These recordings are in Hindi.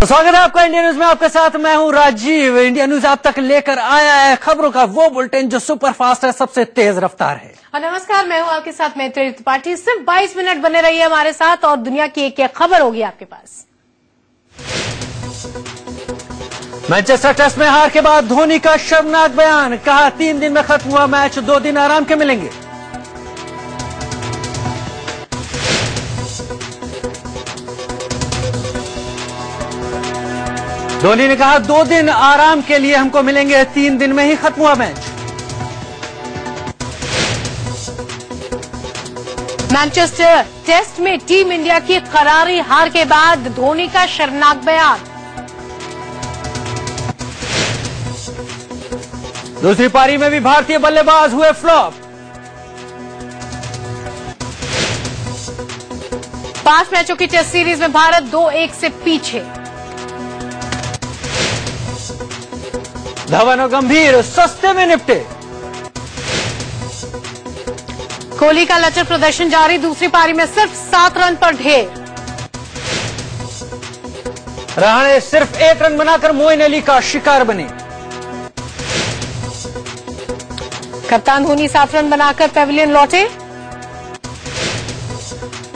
स्वागत है आपका इंडिया न्यूज में। आपके साथ मैं हूं राजीव। इंडिया न्यूज आप तक लेकर आया है खबरों का वो बुलेटिन जो सुपर फास्ट है, सबसे तेज रफ्तार है। और नमस्कार, मैं हूं आपके साथ मैत्री त्रिपाठी। सिर्फ 22 मिनट बने रहिए हमारे साथ और दुनिया की एक खबर होगी आपके पास। मैनचेस्टर टेस्ट में हार के बाद धोनी का शर्मनाक बयान, कहा 3 दिन में खत्म हुआ मैच, 2 दिन आराम के मिलेंगे। धोनी ने कहा 2 दिन आराम के लिए हमको मिलेंगे, 3 दिन में ही खत्म हुआ मैच। मैनचेस्टर टेस्ट में टीम इंडिया की करारी हार के बाद धोनी का शर्मनाक बयान। दूसरी पारी में भी भारतीय बल्लेबाज हुए फ्लॉप। 5 मैचों की टेस्ट सीरीज में भारत 2-1 से पीछे। धवन और गंभीर सस्ते में निपटे। कोहली का लचर प्रदर्शन जारी, दूसरी पारी में सिर्फ 7 रन पर ढेर। रहाणे सिर्फ 1 रन बनाकर मोइन अली का शिकार बने। कप्तान धोनी 7 रन बनाकर पेविलियन लौटे।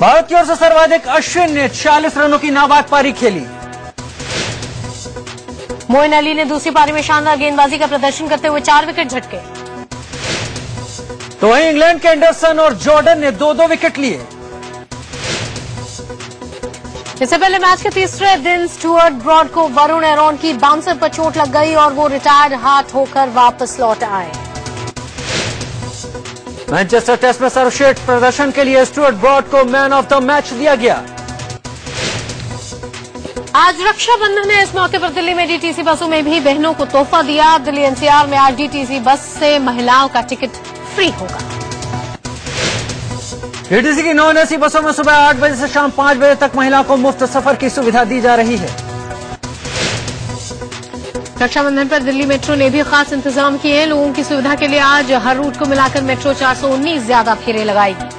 भारत की ओर से सर्वाधिक अश्विन ने 40 रनों की नाबाद पारी खेली। मोइन अली ने दूसरी पारी में शानदार गेंदबाजी का प्रदर्शन करते हुए 4 विकेट झटके। तो वहीं इंग्लैंड के एंडरसन और जॉर्डन ने 2-2 विकेट लिए। इससे पहले मैच के तीसरे दिन स्टुअर्ट ब्रॉड को वरुण एरोन की बाउंसर पर चोट लग गई और वो रिटायर्ड हाथ होकर वापस लौट आए। मैनचेस्टर टेस्ट में सर्वश्रेष्ठ प्रदर्शन के लिए स्टुअर्ट ब्रॉड को मैन ऑफ द मैच दिया गया। आज रक्षाबंधन है, इस मौके पर दिल्ली में डीटीसी बसों में भी बहनों को तोहफा दिया। दिल्ली एनसीआर में आज डीटीसी बस से महिलाओं का टिकट फ्री होगा। डीटीसी की नॉन एसी बसों में सुबह 8 बजे से शाम 5 बजे तक महिलाओं को मुफ्त सफर की सुविधा दी जा रही है। रक्षाबंधन पर दिल्ली मेट्रो ने भी खास इंतजाम किए हैं। लोगों की सुविधा के लिए आज हर रूट को मिलाकर मेट्रो 419 ज्यादा फेरे लगाएगी।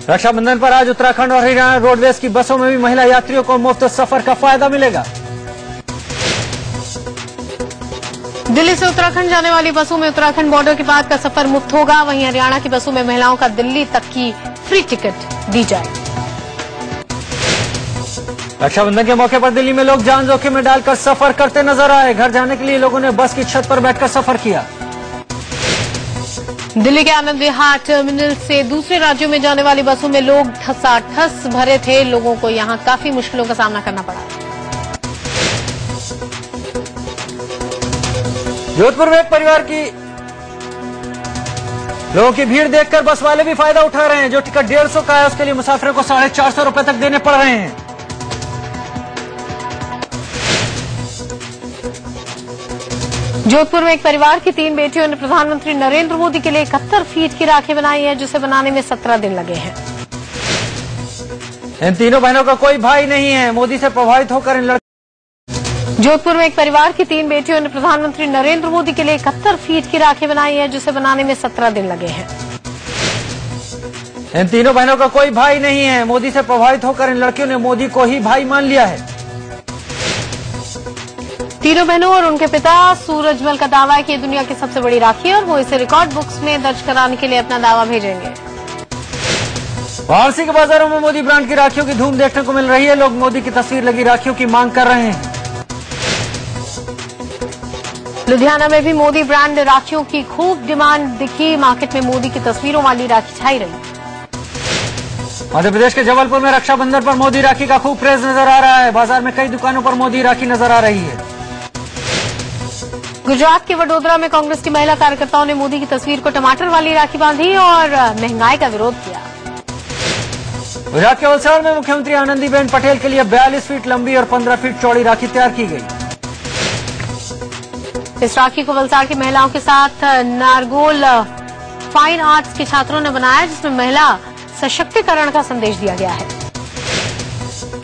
रक्षाबंधन पर आज उत्तराखंड और हरियाणा रोडवेज की बसों में भी महिला यात्रियों को मुफ्त सफर का फायदा मिलेगा। दिल्ली से उत्तराखंड जाने वाली बसों में उत्तराखंड बॉर्डर के बाद का सफर मुफ्त होगा। वहीं हरियाणा की बसों में महिलाओं का दिल्ली तक की फ्री टिकट दी जाएगी। रक्षाबंधन के मौके पर दिल्ली में लोग जान जोखिम में डालकर सफर करते नजर आए। घर जाने के लिए लोगों ने बस की छत पर बैठकर सफर किया। दिल्ली के आनंद विहार टर्मिनल से दूसरे राज्यों में जाने वाली बसों में लोग ठसाठस भरे थे। लोगों को यहां काफी मुश्किलों का सामना करना पड़ा। जोधपुर में एक परिवार की लोगों की भीड़ देखकर बस वाले भी फायदा उठा रहे हैं। जो टिकट 150 का है उसके लिए मुसाफिरों को 450 रुपए तक देने पड़ रहे हैं। जोधपुर में एक परिवार की 3 बेटियों ने प्रधानमंत्री नरेंद्र मोदी के लिए 71 फीट की राखी बनाई है, जिसे बनाने में 17 दिन लगे हैं। इन तीनों बहनों का कोई भाई नहीं है। मोदी से प्रभावित होकर इन जोधपुर में एक परिवार की 3 बेटियों ने प्रधानमंत्री नरेंद्र मोदी के लिए 71 फीट की राखी बनाई है, जिसे बनाने में 17 दिन लगे हैं। इन तीनों बहनों का कोई भाई नहीं है। मोदी से प्रभावित होकर इन लड़कियों ने मोदी को ही भाई मान लिया है। तीनों बहनों और उनके पिता सूरजमल का दावा है कि ये दुनिया की सबसे बड़ी राखी है और वो इसे रिकॉर्ड बुक्स में दर्ज कराने के लिए अपना दावा भेजेंगे। वाराणसी के बाजारों में मोदी ब्रांड की राखियों की धूम देखने को मिल रही है। लोग मोदी की तस्वीर लगी राखियों की मांग कर रहे हैं। लुधियाना में भी मोदी ब्रांड राखियों की खूब डिमांड दिखी। मार्केट में मोदी की तस्वीरों वाली राखी छाई रही। मध्य प्रदेश के जबलपुर में रक्षाबंधन पर मोदी राखी का खूब क्रेज नजर आ रहा है। बाजार में कई दुकानों पर मोदी राखी नजर आ रही है। गुजरात के वडोदरा में कांग्रेस की महिला कार्यकर्ताओं ने मोदी की तस्वीर को टमाटर वाली राखी बांधी और महंगाई का विरोध किया। गुजरात के वलसाड़ में मुख्यमंत्री आनंदीबेन पटेल के लिए 42 फीट लंबी और 15 फीट चौड़ी राखी तैयार की गई। इस राखी को वलसाड़ की महिलाओं के साथ नारगोल फाइन आर्ट्स के छात्रों ने बनाया, जिसमें महिला सशक्तिकरण का संदेश दिया गया है।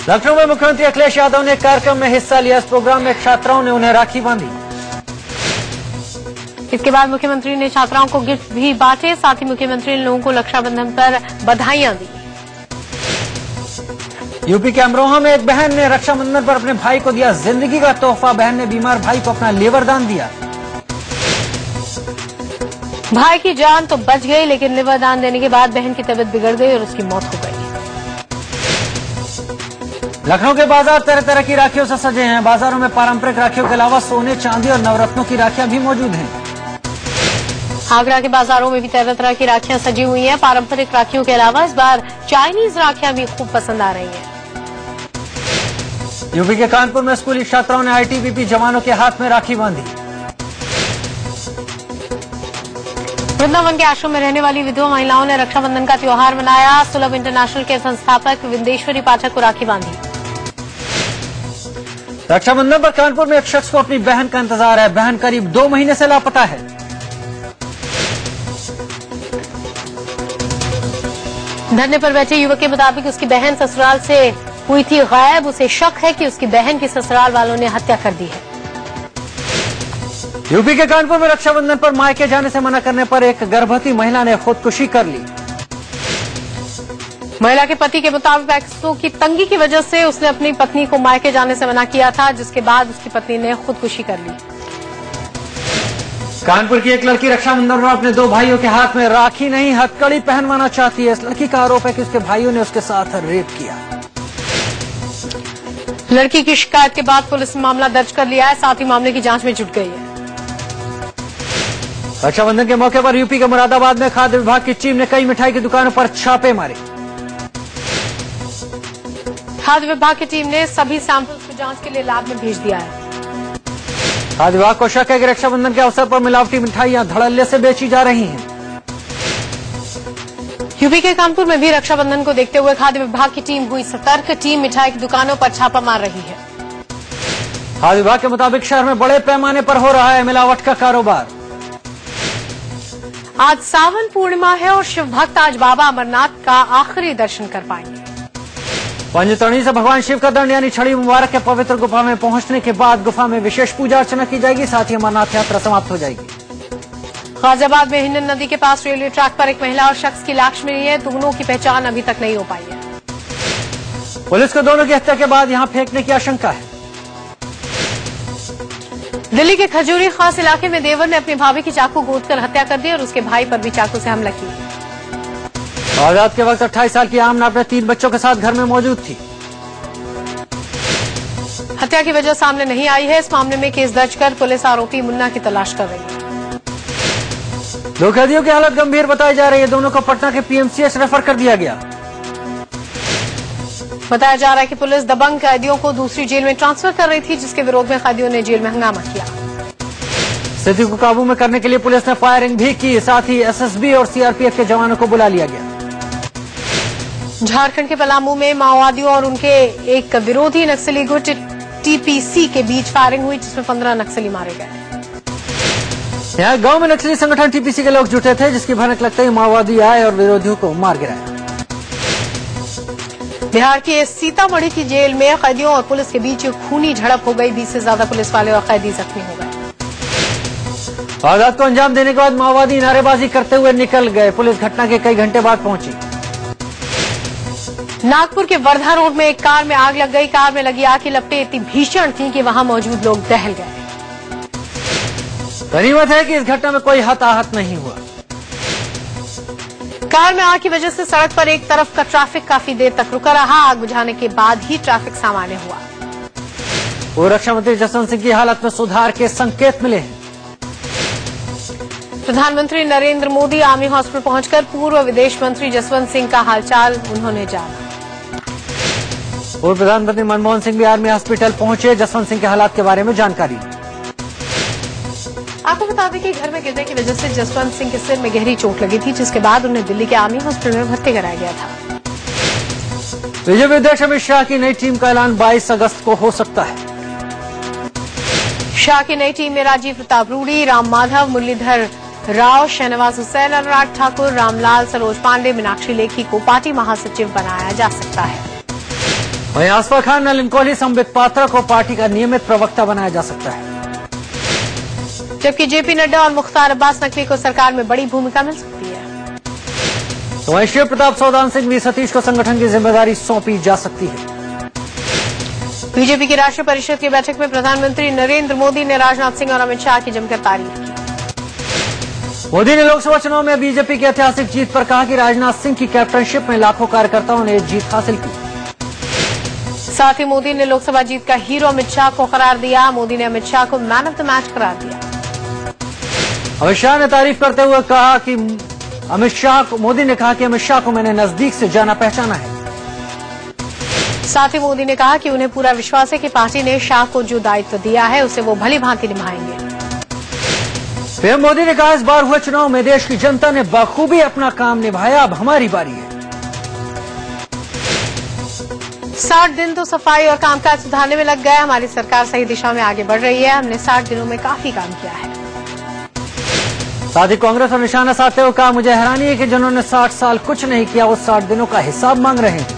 लखनऊ में मुख्यमंत्री अखिलेश यादव ने कार्यक्रम में हिस्सा लिया। इस प्रोग्राम में छात्राओं ने उन्हें राखी बांधी। इसके बाद मुख्यमंत्री ने छात्राओं को गिफ्ट भी बांटे। साथ ही मुख्यमंत्री ने लोगों को रक्षाबंधन पर बधाइयां दी। यूपी के अमरोहा में एक बहन ने रक्षाबंधन पर अपने भाई को दिया जिंदगी का तोहफा। बहन ने बीमार भाई को अपना लिवर दान दिया। भाई की जान तो बच गई, लेकिन लिवर दान देने के बाद बहन की तबीयत बिगड़ गई और उसकी मौत हो गई। लखनऊ के बाजार तरह तरह की राखियों से सजे हैं। बाजारों में पारंपरिक राखियों के अलावा सोने, चांदी और नवरत्नों की राखियां भी मौजूद हैं। आगरा के बाजारों में भी तरह तरह की राखियां सजी हुई हैं। पारंपरिक राखियों के अलावा इस बार चाइनीज राखियां भी खूब पसंद आ रही हैं। यूपी के कानपुर में स्कूली छात्राओं ने आईटीबीपी जवानों के हाथ में राखी बांधी। वृंदावन के आश्रम में रहने वाली विधवा महिलाओं ने रक्षाबंधन का त्योहार मनाया। सुलभ इंटरनेशनल के संस्थापक विंदेश्वरी पाठक को राखी बांधी। रक्षाबंधन पर कानपुर में एक शख्स को अपनी बहन का इंतजार है। बहन करीब 2 महीने से लापता है। धरने पर बैठे युवक के मुताबिक उसकी बहन ससुराल से हुई थी गायब। उसे शक है कि उसकी बहन की ससुराल वालों ने हत्या कर दी है। यूपी के कानपुर में रक्षाबंधन पर मायके जाने से मना करने पर एक गर्भवती महिला ने खुदकुशी कर ली। महिला के पति के मुताबिक पैसों की तंगी की वजह से उसने अपनी पत्नी को मायके जाने से मना किया था, जिसके बाद उसकी पत्नी ने खुदकुशी कर ली। कानपुर की एक लड़की रक्षाबंधन पर अपने 2 भाइयों के हाथ में राखी नहीं हथकड़ी पहनवाना चाहती है। इस लड़की का आरोप है कि उसके भाइयों ने उसके साथ रेप किया। लड़की की शिकायत के बाद पुलिस ने मामला दर्ज कर लिया है, साथ ही मामले की जांच में जुट गई है। रक्षाबंधन के मौके पर यूपी के मुरादाबाद में खाद्य विभाग की टीम ने कई मिठाई की दुकानों पर छापे मारे। खाद्य विभाग की टीम ने सभी सैंपल्स को जांच के लिए लैब में भेज दिया है। खाद्य विभाग को शक है कि रक्षाबंधन के अवसर पर मिलावटी मिठाइयां धड़ल्ले से बेची जा रही हैं। यूपी के कानपुर में भी रक्षाबंधन को देखते हुए खाद्य विभाग की टीम हुई सतर्क। टीम मिठाई की दुकानों पर छापा मार रही है। खाद्य विभाग के मुताबिक शहर में बड़े पैमाने पर हो रहा है मिलावट का कारोबार। आज सावन पूर्णिमा है और शिव भक्त आज बाबा अमरनाथ का आखिरी दर्शन कर पाएंगे। पंचतरणी से भगवान शिव का दंड यानी छड़ी मुबारक के पवित्र गुफा में पहुंचने के बाद गुफा में विशेष पूजा अर्चना की जाएगी। साथ ही अमरनाथ यात्रा समाप्त हो जाएगी। गाजियाबाद में हिंडन नदी के पास रेलवे ट्रैक पर एक महिला और शख्स की लाश मिली है। दोनों की पहचान अभी तक नहीं हो पाई है। पुलिस को दोनों की हत्या के बाद यहां फेंकने की आशंका है। दिल्ली के खजूरी खास इलाके में देवर ने अपनी भाभी की चाकू गोदकर हत्या कर दी और उसके भाई पर भी चाकू से हमला किया। वारदात के वक्त 28 साल की आमना अपने 3 बच्चों के साथ घर में मौजूद थी। हत्या की वजह सामने नहीं आई है। इस मामले में केस दर्ज कर पुलिस आरोपी मुन्ना की तलाश कर रही है। 2 कैदियों की हालत गंभीर बताई जा रही है। दोनों को पटना के पीएमसीएच रेफर कर दिया गया। बताया जा रहा है कि पुलिस दबंग कैदियों को दूसरी जेल में ट्रांसफर कर रही थी, जिसके विरोध में कैदियों ने जेल में हंगामा किया। स्थिति को काबू में करने के लिए पुलिस ने फायरिंग भी की। साथ ही एसएसबी और सीआरपीएफ के जवानों को बुला लिया गया। झारखंड के पलामू में माओवादियों और उनके एक विरोधी नक्सली गुट टीपीसी के बीच फायरिंग हुई, जिसमें 15 नक्सली मारे गए। यहाँ गांव में नक्सली संगठन टीपीसी के लोग जुटे थे, जिसकी भनक लगते ही माओवादी आए और विरोधियों को मार गिराया। बिहार की सीतामढ़ी की जेल में कैदियों और पुलिस के बीच खूनी झड़प हो गई। 20 से ज्यादा पुलिस वाले और कैदी जख्मी हो गए। वारदात को अंजाम देने के बाद माओवादी नारेबाजी करते हुए निकल गए। पुलिस घटना के कई घंटे बाद पहुंची। नागपुर के वर्धा रोड में एक कार में आग लग गई। कार में लगी आग की लपटें इतनी भीषण थी कि वहां मौजूद लोग दहल गए। गनीमत है कि इस घटना में कोई हताहत नहीं हुआ। कार में आग की वजह से सड़क पर एक तरफ का ट्रैफिक काफी देर तक रुका रहा। आग बुझाने के बाद ही ट्रैफिक सामान्य हुआ। पूर्व रक्षा मंत्री जसवंत सिंह की हालत में सुधार के संकेत मिले हैं। प्रधानमंत्री नरेंद्र मोदी आर्मी हॉस्पिटल पहुंचकर पूर्व विदेश मंत्री जसवंत सिंह का हालचाल उन्होंने जाना। पूर्व प्रधानमंत्री मनमोहन सिंह भी आर्मी हॉस्पिटल पहुंचे। जसवंत सिंह के हालात के बारे में जानकारी। आपको बता दें कि घर में गिरने की वजह से जसवंत सिंह के सिर में गहरी चोट लगी थी, जिसके बाद उन्हें दिल्ली के आर्मी हॉस्पिटल में भर्ती कराया गया था। बीजेपी अध्यक्ष अमित शाह की नई टीम का ऐलान 22 अगस्त को हो सकता है। शाह की नई टीम में राजीव प्रताप रूडी, राम माधव, मुरलीधर राव, शहनवाज हुसैन, अनुराग ठाकुर, रामलाल, सरोज पांडे, मीनाक्षी लेखी को पार्टी महासचिव बनाया जा सकता है। वहीं आसफा खान, नलिन कोहली, संबित पात्रा को पार्टी का नियमित प्रवक्ता बनाया जा सकता है। जबकि जेपी नड्डा और मुख्तार अब्बास नकवी को सरकार में बड़ी भूमिका मिल सकती है। तो वहीं शिव प्रताप सौदान सिंह भी सतीश को संगठन की जिम्मेदारी सौंपी जा सकती है। बीजेपी की राष्ट्रीय परिषद की बैठक में प्रधानमंत्री नरेंद्र मोदी ने राजनाथ सिंह और अमित शाह की जमकर तारीफ की। मोदी ने लोकसभा चुनाव में बीजेपी की ऐतिहासिक जीत पर कहा कि राजनाथ सिंह की कैप्टनशिप में लाखों कार्यकर्ताओं ने जीत हासिल की। साथ ही मोदी ने लोकसभा जीत का हीरो अमित शाह को करार दिया। मोदी ने अमित शाह को मैन ऑफ द मैच करार दिया। अमित शाह ने तारीफ करते हुए कहा कि मोदी ने कहा कि अमित शाह को मैंने नजदीक से जाना पहचाना है। साथ ही मोदी ने कहा कि उन्हें पूरा विश्वास है कि पार्टी ने शाह को जो दायित्व दिया है उसे वो भली भांति निभाएंगे। पीएम मोदी ने कहा इस बार हुए चुनाव में देश की जनता ने बखूबी अपना काम निभाया, अब हमारी बारी है। 60 दिन तो सफाई और कामकाज सुधारने में लग गए। हमारी सरकार सही दिशा में आगे बढ़ रही है। हमने 60 दिनों में काफी काम किया है। साथ ही कांग्रेस पर निशाना साधते हुए कहा मुझे हैरानी है कि जिन्होंने 60 साल कुछ नहीं किया वो 60 दिनों का हिसाब मांग रहे हैं।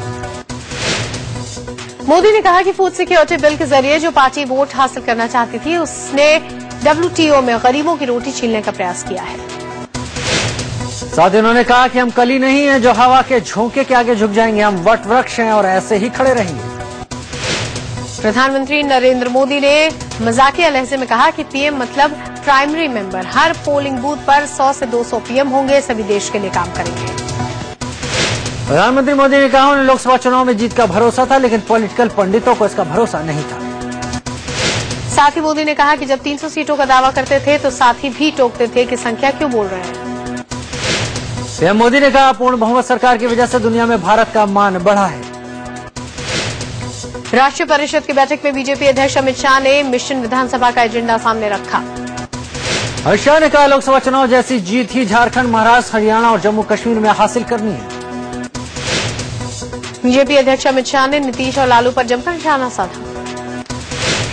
मोदी ने कहा कि फूड सिक्योरिटी बिल के जरिए जो पार्टी वोट हासिल करना चाहती थी उसने WTO में गरीबों की रोटी छीनने का प्रयास किया है। साथ ही उन्होंने कहा कि हम कली नहीं हैं जो हवा के झोंके के आगे झुक जाएंगे, हम वट वृक्ष हैं और ऐसे ही खड़े रहेंगे। प्रधानमंत्री नरेंद्र मोदी ने मजाकिया लहजे में कहा कि पीएम मतलब प्राइमरी मेंबर। हर पोलिंग बूथ पर 100 से 200 पीएम होंगे, सभी देश के लिए काम करेंगे। प्रधानमंत्री मोदी ने कहा उन्हें लोकसभा चुनाव में जीत का भरोसा था, लेकिन पॉलिटिकल पंडितों को इसका भरोसा नहीं था। साथ ही मोदी ने कहा कि जब 300 सीटों का दावा करते थे तो साथी भी टोकते थे कि संख्या क्यों बोल रहे हैं। पीएम मोदी ने कहा पूर्ण बहुमत सरकार की वजह से दुनिया में भारत का मान बढ़ा है। राष्ट्रीय परिषद की बैठक में बीजेपी अध्यक्ष अमित शाह ने मिशन विधानसभा का एजेंडा सामने रखा। अमित शाह ने कहा लोकसभा चुनाव जैसी जीत ही झारखंड, महाराष्ट्र, हरियाणा और जम्मू कश्मीर में हासिल करनी है। बीजेपी अध्यक्ष अमित शाह ने नीतीश और लालू पर जमकर निशाना साधा।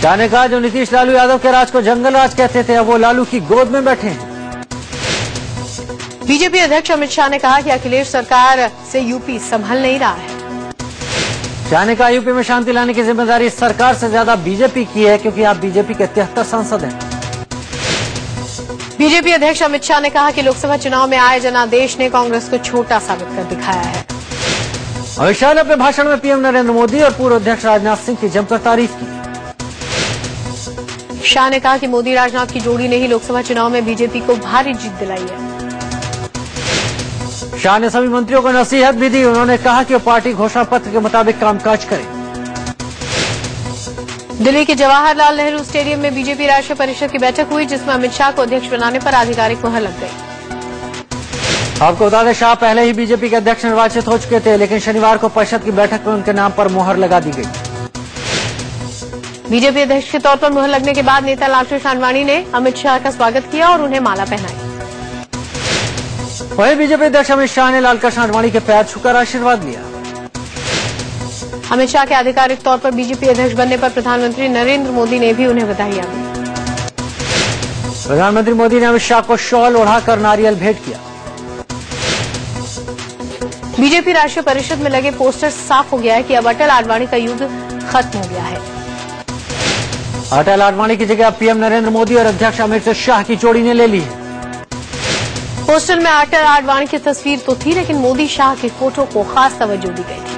शाह ने कहा जो नीतीश लालू यादव के राज को जंगल राज कहते थे अब वो लालू की गोद में बैठे हैं। बीजेपी अध्यक्ष अमित शाह ने कहा कि अखिलेश सरकार से यूपी संभल नहीं रहा है। शाह ने कहा यूपी में शांति लाने की जिम्मेदारी सरकार से ज्यादा बीजेपी की है क्योंकि आप बीजेपी के 73 सांसद हैं। बीजेपी अध्यक्ष अमित शाह ने कहा कि लोकसभा चुनाव में आए जनादेश ने कांग्रेस को छोटा साबित कर दिखाया है। अमित शाह ने अपने भाषण में पीएम नरेंद्र मोदी और पूर्व अध्यक्ष राजनाथ सिंह की जमकर तारीफ की। शाह ने कहा कि मोदी राजनाथ की जोड़ी ने ही लोकसभा चुनाव में बीजेपी को भारी जीत दिलाई है। शाह ने सभी मंत्रियों को नसीहत भी दी। उन्होंने कहा कि वो पार्टी घोषणा पत्र के मुताबिक कामकाज करें। दिल्ली के जवाहरलाल नेहरू स्टेडियम में बीजेपी राष्ट्रीय परिषद की बैठक हुई जिसमें अमित शाह को अध्यक्ष बनाने पर आधिकारिक मुहर लग गई। आपको बता दें शाह पहले ही बीजेपी के अध्यक्ष निर्वाचित हो चुके थे, लेकिन शनिवार को परिषद की बैठक में उनके नाम पर मुहर लगा दी गई। बीजेपी अध्यक्ष के तौर पर मुहर लगने के बाद नेता लालकृष्ण आडवाणी ने अमित शाह का स्वागत किया और उन्हें माला पहनाई। वहीं बीजेपी अध्यक्ष अमित शाह ने लालकृष्ण आडवाणी के पैर छूकर आशीर्वाद लिया। अमित शाह के आधिकारिक तौर पर बीजेपी अध्यक्ष बनने पर प्रधानमंत्री नरेंद्र मोदी ने भी उन्हें बधाई दी। प्रधानमंत्री मोदी ने अमित शाह को शॉल ओढ़ाकर नारियल भेंट किया। बीजेपी राष्ट्रीय परिषद में लगे पोस्टर साफ हो गया है कि अब अटल आडवाणी का युग खत्म हो गया है। अटल आडवाणी की जगह पीएम नरेंद्र मोदी और अध्यक्ष अमित शाह की जोड़ी ने ले ली है। पोस्टर में अटल आडवाणी की तस्वीर तो थी, लेकिन मोदी शाह की फोटो को खास तवज्जो दी गई थी।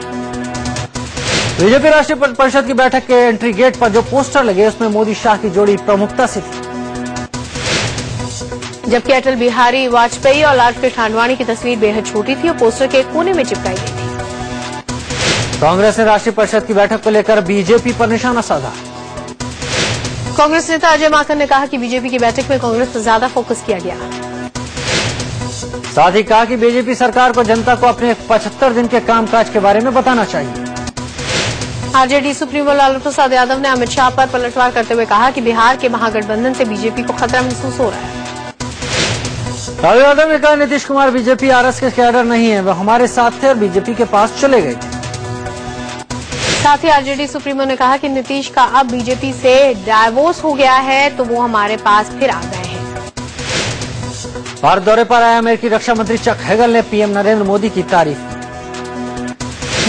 बीजेपी राष्ट्रीय परिषद की बैठक के एंट्री गेट पर जो पोस्टर लगे उसमें मोदी शाह की जोड़ी प्रमुखता से थी, जबकि अटल बिहारी वाजपेयी और लालकृष्ण आडवाणी की तस्वीर बेहद छोटी थी और पोस्टर के कोने में चिपकाई गई थी। कांग्रेस ने राष्ट्रीय परिषद की बैठक को लेकर बीजेपी पर निशाना साधा। कांग्रेस नेता अजय माकन ने कहा कि बीजेपी की बैठक में कांग्रेस पर ज्यादा फोकस किया गया। साथ ही कहा कि बीजेपी सरकार को जनता को अपने 75 दिन के कामकाज के बारे में बताना चाहिए। आरजेडी सुप्रीमो लालू प्रसाद यादव ने अमित शाह पर पलटवार करते हुए कहा कि बिहार के महागठबंधन से बीजेपी को खतरा महसूस हो रहा है। लालू यादव ने कहा नीतीश कुमार बीजेपी आरएस के कैडर नहीं है, वह हमारे साथ थे और बीजेपी के पास चले गए थे। साथ ही आरजेडी सुप्रीमो ने कहा कि नीतीश का अब बीजेपी से डाइवोर्स हो गया है तो वो हमारे पास फिर आ गए हैं। भारत दौरे पर आए अमेरिकी रक्षा मंत्री चक हेगल ने पीएम नरेंद्र मोदी की तारीफ की।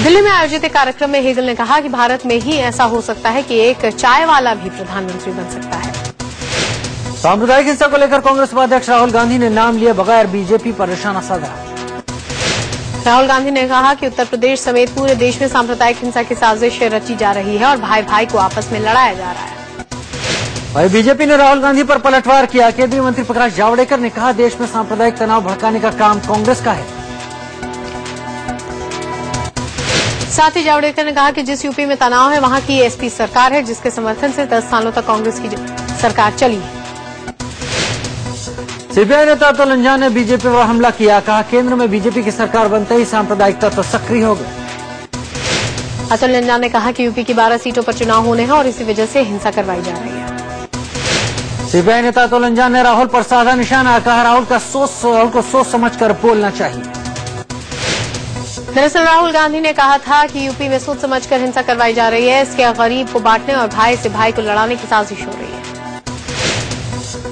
दिल्ली में आयोजित एक कार्यक्रम में हेगल ने कहा कि भारत में ही ऐसा हो सकता है कि एक चाय वाला भी प्रधानमंत्री बन सकता है। सांप्रदायिक हिंसा को लेकर कांग्रेस उपाध्यक्ष राहुल गांधी ने नाम लिए बगैर बीजेपी पर निशाना साधा। राहुल गांधी ने कहा कि उत्तर प्रदेश समेत पूरे देश में सांप्रदायिक हिंसा की साजिश रची जा रही है और भाई भाई को आपस में लड़ाया जा रहा है। वहीं बीजेपी ने राहुल गांधी पर पलटवार किया। केंद्रीय मंत्री प्रकाश जावड़ेकर ने कहा, देश में सांप्रदायिक तनाव भड़काने का काम कांग्रेस का है। साथ ही जावड़ेकर ने कहा कि जिस यूपी में तनाव है वहां की एसपी सरकार है, जिसके समर्थन से 10 सालों तक कांग्रेस की सरकार चली है। सीपीआई नेता अतुल लंजान ने बीजेपी पर हमला किया। कहा, केंद्र में बीजेपी की सरकार बनते ही सांप्रदायिक तत्व सक्रिय हो गए। अतुल लंजान ने कहा कि यूपी की 12 सीटों पर चुनाव होने हैं और इसी वजह से हिंसा करवाई जा रही है। सीपीआई नेता अतुल लंजान ने राहुल पर साधा निशाना। कहा, राहुल को सोच समझकर बोलना चाहिए। दरअसल राहुल गांधी ने कहा था कि यूपी में सोच समझकर हिंसा करवाई जा रही है, इसके गरीब को बांटने और भाई से भाई को लड़ाने की साजिश हो रही है।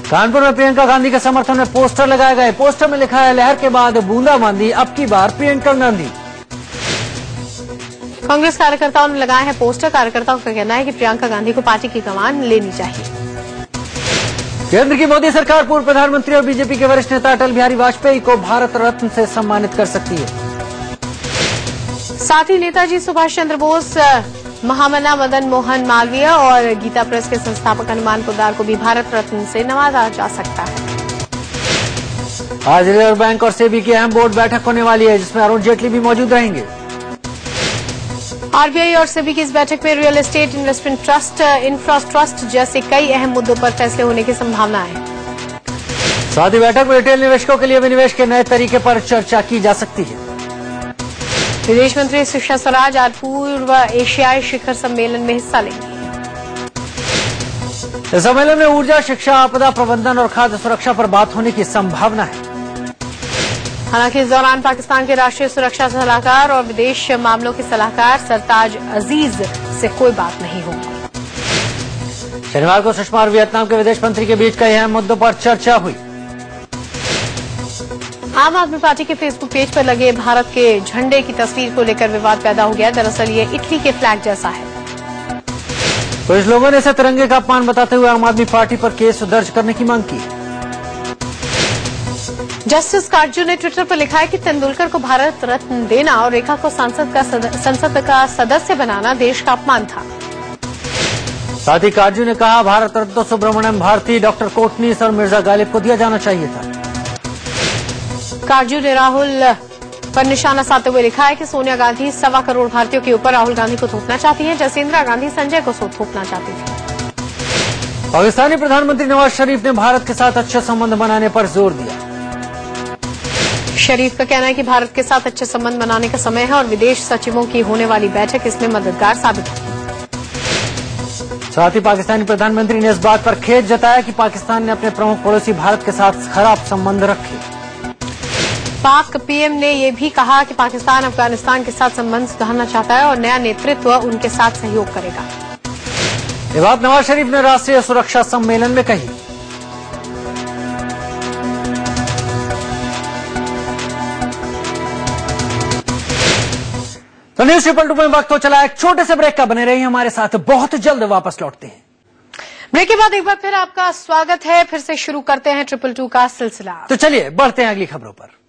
कानपुर में प्रियंका गांधी के समर्थन में पोस्टर लगाए गए। पोस्टर में लिखा है, लहर के बाद बूंदाबांदी, अब की बार प्रियंका गांधी। कांग्रेस कार्यकर्ताओं ने लगाए हैं पोस्टर। कार्यकर्ताओं का कहना है कि प्रियंका गांधी को पार्टी की कमान लेनी चाहिए। केंद्र की मोदी सरकार पूर्व प्रधानमंत्री और बीजेपी के वरिष्ठ नेता अटल बिहारी वाजपेयी को भारत रत्न से सम्मानित कर सकती है। साथ ही नेताजी सुभाष चंद्र बोस, महामना मदन मोहन मालवीय और गीता प्रेस के संस्थापक हनुमान पोद्दार को भी भारत रत्न से नवाजा जा सकता है। आज रिजर्व बैंक और सेबी की अहम बोर्ड बैठक होने वाली है, जिसमें अरुण जेटली भी मौजूद रहेंगे। आरबीआई और सेबी की इस बैठक में real estate, investment trust, infra trust जैसे कई अहम मुद्दों पर फैसले होने की संभावना है। साथ ही बैठक में रिटेल निवेशकों के लिए विनिवेश के नए तरीके पर चर्चा की जा सकती है। विदेश मंत्री सुषमा स्वराज आज पूर्व एशियाई शिखर सम्मेलन में हिस्सा लेंगी। इस सम्मेलन में ऊर्जा, शिक्षा, आपदा प्रबंधन और खाद्य सुरक्षा पर बात होने की संभावना है। हालांकि इस दौरान पाकिस्तान के राष्ट्रीय सुरक्षा सलाहकार और विदेश मामलों के सलाहकार सरताज अजीज से कोई बात नहीं होगी। शनिवार को सुषमा और वियतनाम के विदेश मंत्री के बीच कई अहम मुद्दों पर चर्चा हुई। आम आदमी पार्टी के फेसबुक पेज पर लगे भारत के झंडे की तस्वीर को लेकर विवाद पैदा हो गया। दरअसल ये इटली के फ्लैग जैसा है। कुछ लोगों ने इसे तिरंगे का अपमान बताते हुए आम आदमी पार्टी पर केस दर्ज करने की मांग की। जस्टिस कार्जू ने ट्विटर पर लिखा है कि तेंदुलकर को भारत रत्न देना और रेखा को संसद का सदस्य बनाना देश का अपमान था। साथ ही कार्जू ने कहा, भारत रत्न तो सुब्रमण्यम भारती, डॉक्टर कोटनीस और मिर्जा गालिब को दिया जाना चाहिए था। कार्जू ने राहुल पर निशाना साधते हुए लिखा है कि सोनिया गांधी 1.25 करोड़ भारतीयों के ऊपर राहुल गांधी को थोपना चाहती हैं, जैसे इंदिरा गांधी संजय को थोपना चाहती थी। पाकिस्तानी प्रधानमंत्री नवाज शरीफ ने भारत के साथ अच्छे संबंध बनाने पर जोर दिया। शरीफ का कहना है कि भारत के साथ अच्छे संबंध बनाने का समय है और विदेश सचिवों की होने वाली बैठक इसमें मददगार साबित होगी। साथ ही पाकिस्तानी प्रधानमंत्री ने इस बात पर खेद जताया कि पाकिस्तान ने अपने प्रमुख पड़ोसी भारत के साथ खराब संबंध रखे। पाक पीएम ने यह भी कहा कि पाकिस्तान अफगानिस्तान के साथ संबंध सुधारना चाहता है और नया नेतृत्व उनके साथ सहयोग करेगा। ये बात नवाज शरीफ ने राष्ट्रीय सुरक्षा सम्मेलन में कही। तो न्यूज 222 में वक्त हो चला एक छोटे से ब्रेक का। बने रहिए हमारे साथ, बहुत जल्द वापस लौटते हैं। ब्रेक के बाद एक बार फिर आपका स्वागत है। फिर से शुरू करते हैं 222 का सिलसिला। तो चलिए बढ़ते हैं अगली खबरों पर।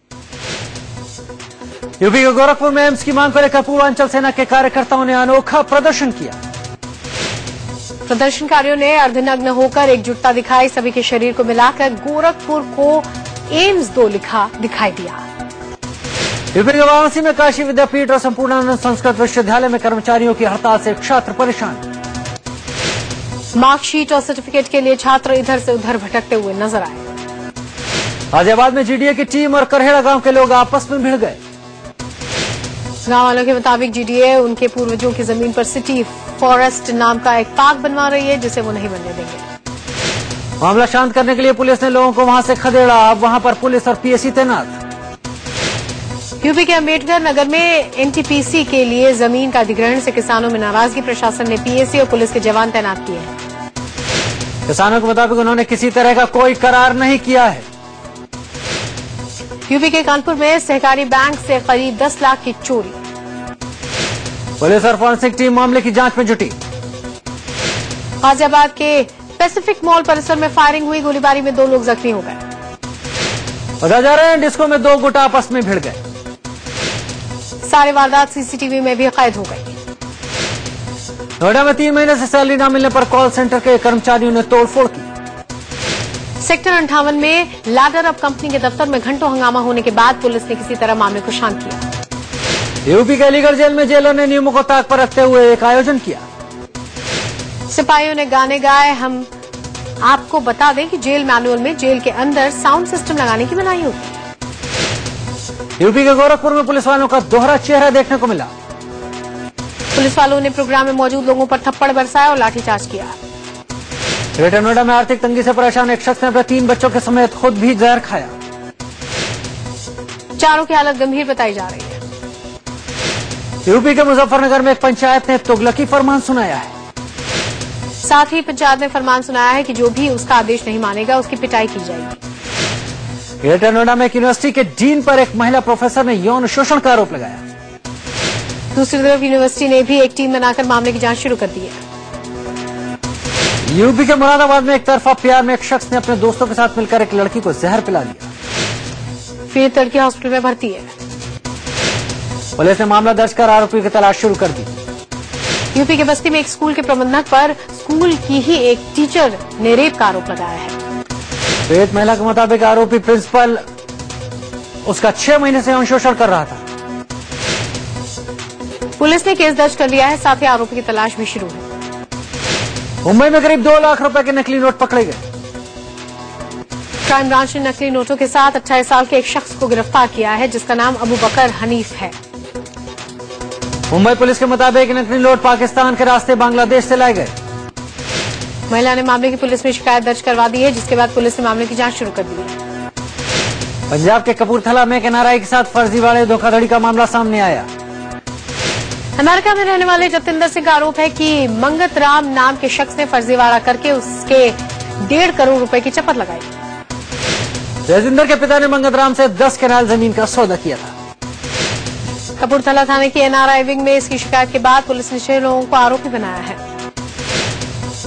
यूपी के गोरखपुर में एम्स की मांग को लेकर पूर्वांचल सेना के कार्यकर्ताओं ने अनोखा प्रदर्शन किया। प्रदर्शनकारियों ने अर्धनग्न होकर एकजुटता दिखाई। सभी के शरीर को मिलाकर गोरखपुर को एम्स 2 लिखा दिखाई दिया। यूपी के वाराणसी में काशी विद्यापीठ और संपूर्णानंद संस्कृत विश्वविद्यालय में कर्मचारियों की हड़ताल से छात्र परेशान। मार्कशीट और सर्टिफिकेट के लिए छात्र इधर से उधर भटकते हुए नजर आए। गाजियाबाद में जीडीए की टीम और करहेड़ा गांव के लोग आपस में भिड़ गए। गांव वालों के मुताबिक जीडीए उनके पूर्वजों की जमीन पर सिटी फॉरेस्ट नाम का एक पार्क बनवा रही है, जिसे वो नहीं बनने देंगे। मामला शांत करने के लिए पुलिस ने लोगों को वहां से खदेड़ा। अब वहां पर पुलिस और पीएसी तैनात। यूपी के अम्बेडकर नगर में एनटीपीसी के लिए जमीन का अधिग्रहण से किसानों में नाराजगी। प्रशासन ने पीएसी और पुलिस के जवान तैनात किए हैं। किसानों के मुताबिक उन्होंने किसी तरह का कोई करार नहीं किया है। यूपी के कानपुर में सहकारी बैंक से करीब 10 लाख की चोरी। पुलिस और फॉरेंसिक टीम मामले की जांच में जुटी। गाजियाबाद के पैसिफिक मॉल परिसर में फायरिंग हुई। गोलीबारी में 2 लोग जख्मी हो गए। बताया जा रहा है डिस्को में 2 गुट आपस में भिड़ गए। सारी वारदात सीसीटीवी में भी कैद हो गई। नोएडा में 3 महीने से सैलरी न मिलने पर कॉल सेंटर के कर्मचारियों ने तोड़फोड़ की। सेक्टर 58 में लैडर अप कंपनी के दफ्तर में घंटों हंगामा होने के बाद पुलिस ने किसी तरह मामले को शांत किया। यूपी के अलीगढ़ जेल में जेलर ने नियमों को ताक पर रखते हुए एक आयोजन किया। सिपाहियों ने गाने गाए। हम आपको बता दें कि जेल मैनुअल में जेल के अंदर साउंड सिस्टम लगाने की मनाही होती है। यूपी के गोरखपुर में पुलिस वालों का दोहरा चेहरा देखने को मिला। पुलिस वालों ने प्रोग्राम में मौजूद लोगों पर थप्पड़ बरसाया और लाठीचार्ज किया। ग्रेटर नोएडा में आर्थिक तंगी से परेशान एक शख्स ने अपने 3 बच्चों के समेत खुद भी जहर खाया। चारों की हालत गंभीर बताई जा रही है। यूपी के मुजफ्फरनगर में एक पंचायत ने तुगलकी फरमान सुनाया है। साथ ही पंचायत ने फरमान सुनाया है कि जो भी उसका आदेश नहीं मानेगा उसकी पिटाई की जाएगी। ग्रेटर नोएडा में एक यूनिवर्सिटी के डीन पर एक महिला प्रोफेसर ने यौन शोषण का आरोप लगाया। दूसरी तरफ यूनिवर्सिटी ने भी एक टीम बनाकर मामले की जांच शुरू कर दी है। यूपी के मुरादाबाद में एक तरफा प्यार में एक शख्स ने अपने दोस्तों के साथ मिलकर एक लड़की को जहर पिला दिया। फिर लड़की हॉस्पिटल में भर्ती है। पुलिस ने मामला दर्ज कर आरोपी की तलाश शुरू कर दी। यूपी के बस्ती में एक स्कूल के प्रबंधक पर स्कूल की ही एक टीचर ने रेप का आरोप लगाया है। पीड़ित महिला के मुताबिक आरोपी प्रिंसिपल उसका 6 महीने से यौन शोषण कर रहा था। पुलिस ने केस दर्ज कर लिया है। साथ ही आरोपी की तलाश भी शुरू है। मुंबई में करीब 2 लाख रुपए के नकली नोट पकड़े गए। क्राइम ब्रांच ने नकली नोटों के साथ 28 साल के एक शख्स को गिरफ्तार किया है जिसका नाम अबू बकर हनीफ है। मुंबई पुलिस के मुताबिक नकली नोट पाकिस्तान के रास्ते बांग्लादेश से लाए गए। महिला ने मामले की पुलिस में शिकायत दर्ज करवा दी है जिसके बाद पुलिस ने मामले की जांच शुरू कर दी है। पंजाब के कपूरथला में एक एनआरआई के साथ फर्जीवाड़े धोखाधड़ी का मामला सामने आया। अमेरिका में रहने वाले जतिंदर सिंह का आरोप है कि मंगत राम नाम के शख्स ने फर्जीवाड़ा करके उसके 1.5 करोड़ रुपए की चपत लगाई। जतिंदर के पिता ने मंगत राम से 10 कनाल जमीन का सौदा किया था। कपूरथला थाने की एनआरआई विंग में इसकी शिकायत के बाद पुलिस ने 6 लोगों को आरोपी बनाया है।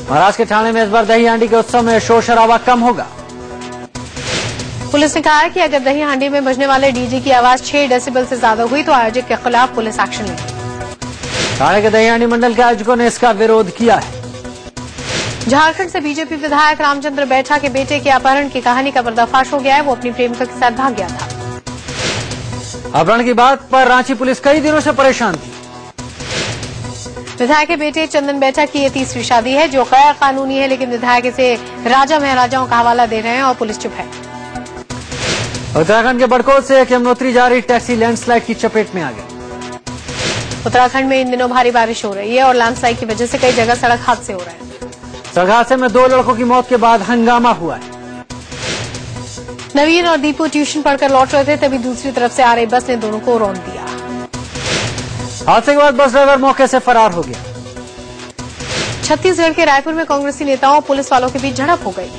महाराष्ट्र के ठाणे में इस बार दही हांडी के उत्सव में शोर शराबा कम होगा। पुलिस ने कहा है कि अगर दही हांडी में बजने वाले डीजे की आवाज 6 डेसिबल से ज्यादा हुई तो आयोजक के खिलाफ पुलिस एक्शन लेगी। ठाणे के दही हांडी मंडल के आयोजकों ने इसका विरोध किया है। झारखंड से बीजेपी विधायक रामचंद्र बैठा के बेटे के अपहरण की कहानी का पर्दाफाश हो गया है। वो अपनी प्रेमिका के साथ भाग गया था। अपहरण की बात पर रांची पुलिस कई दिनों से परेशान थी। विधायक के बेटे चंदन बैठा की ये 3री शादी है जो गैर कानूनी है, लेकिन विधायक इसे राजा महाराजाओं का हवाला दे रहे हैं और पुलिस चुप है। उत्तराखंड के बड़कोट से एक यमुनोत्री जा रही टैक्सी लैंडस्लाइड की चपेट में आ गई। उत्तराखंड में इन दिनों भारी बारिश हो रही है और लैंडस्लाइड की वजह से कई जगह सड़क हादसे हो रहे हैं। सड़क हादसे में 2 लड़कों की मौत के बाद हंगामा हुआ है। नवीन और दीपू ट्यूशन पढ़कर लौट रहे थे तभी दूसरी तरफ से आ रही बस ने दोनों को रौंद दिया। हादसे के बाद बस ड्राइवर मौके से फरार हो गया। छत्तीसगढ़ के रायपुर में कांग्रेसी नेताओं और पुलिस वालों के बीच झड़प हो गई।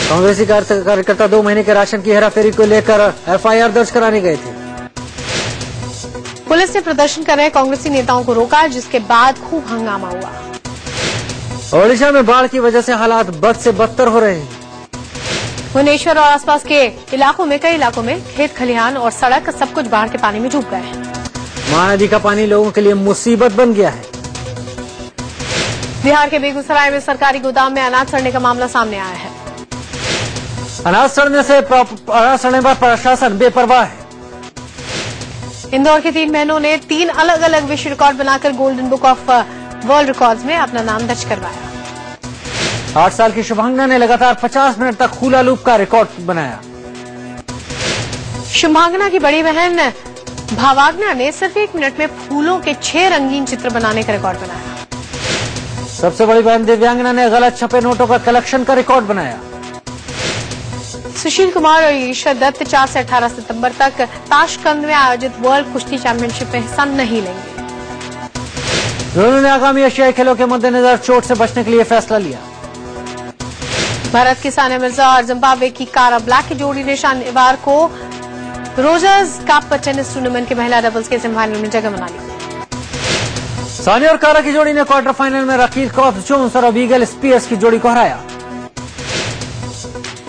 कांग्रेसी कार्यकर्ता 2 महीने के राशन की हेराफेरी को लेकर एफआईआर दर्ज कराने गए थे। पुलिस ने प्रदर्शन कर रहे कांग्रेसी नेताओं को रोका जिसके बाद खूब हंगामा हुआ। ओडिशा में बाढ़ की वजह से हालात बद से बदतर हो रहे हैं। भुवनेश्वर और आसपास के इलाकों में कई इलाकों में खेत खलिहान और सड़क सब कुछ बाढ़ के पानी में डूब गए हैं। महानदी का पानी लोगों के लिए मुसीबत बन गया है। बिहार के बेगूसराय में सरकारी गोदाम में अनाज सड़ने का मामला सामने आया है। अनाज सड़ने पर प्रशासन बेपरवाह है। इंदौर के 3 बहनों ने 3 अलग अलग विश्व रिकॉर्ड बनाकर golden book of world records में अपना नाम दर्ज करवाया। 8 साल की शुभांगना ने लगातार 50 मिनट तक हुला लूप का रिकॉर्ड बनाया। शुभांगना की बड़ी बहन भावागना ने सिर्फ 1 मिनट में फूलों के 6 रंगीन चित्र बनाने का रिकॉर्ड बनाया। सबसे बड़ी बहन दिव्यांगना ने गलत छपे नोटों का कलेक्शन का रिकॉर्ड बनाया। सुशील कुमार और ईशा दत्त 4 से 18 सितंबर तक ताशकंद में आयोजित वर्ल्ड कुश्ती चैंपियनशिप में हिस्सा नहीं लेंगे। दोनों ने आगामी एशियाई खेलों के मद्देनजर चोट से बचने के लिए फैसला लिया। भारत की सानिया मिर्जा और जिम्बाब्वे की कारा ब्लैक की जोड़ी ने शनिवार को रोजर्स कप टेनिस टूर्नामेंट के महिला डबल्स के सेमीफाइनल में जगह बना ली। सानिया और कारा की जोड़ी ने क्वार्टर फाइनल में रकील क्रॉस जोन्स और अबीगेल स्पीयर्स की जोड़ी को हराया।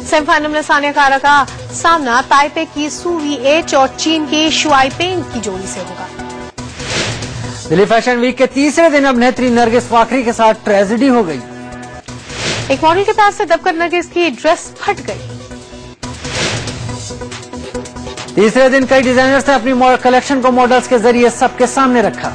सेमीफाइनल में सानिया कारा का सामना ताइपे की सू वी एच और चीन के शुआई पेंग की जोड़ी से होगा। दिल्ली फैशन वीक के तीसरे दिन अभिनेत्री नरगिस फाखरी के साथ ट्रेजेडी हो गई। एक मॉडल के पैर से दबकर नरगिस की ड्रेस फट गई। तीसरे दिन कई डिजाइनर्स ने अपनी कलेक्शन को मॉडल्स के जरिए सबके सामने रखा।